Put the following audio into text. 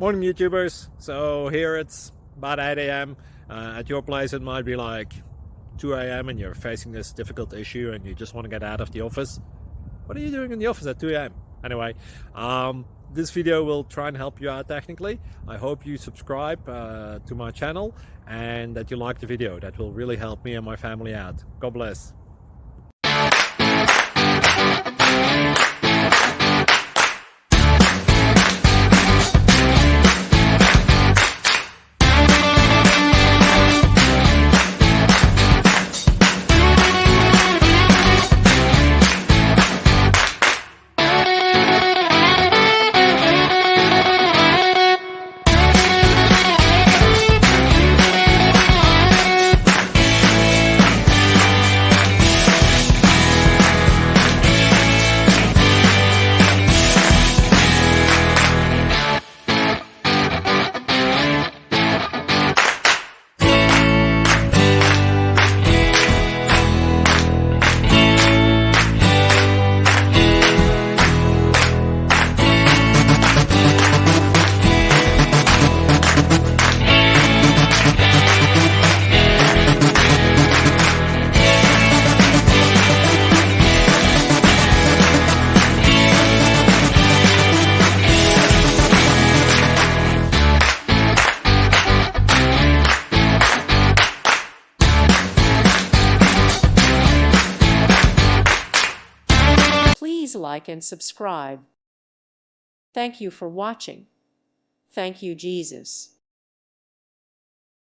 Morning YouTubers. So here it's about 8 a.m. At your place it might be like 2 a.m. and you're facing this difficult issue and you just want to get out of the office. What are you doing in the office at 2 a.m.? Anyway, this video will try and help you out technically. I hope you subscribe to my channel and that you like the video. That will really help me and my family out. God bless. Please like and subscribe. Thank you for watching. Thank you, Jesus.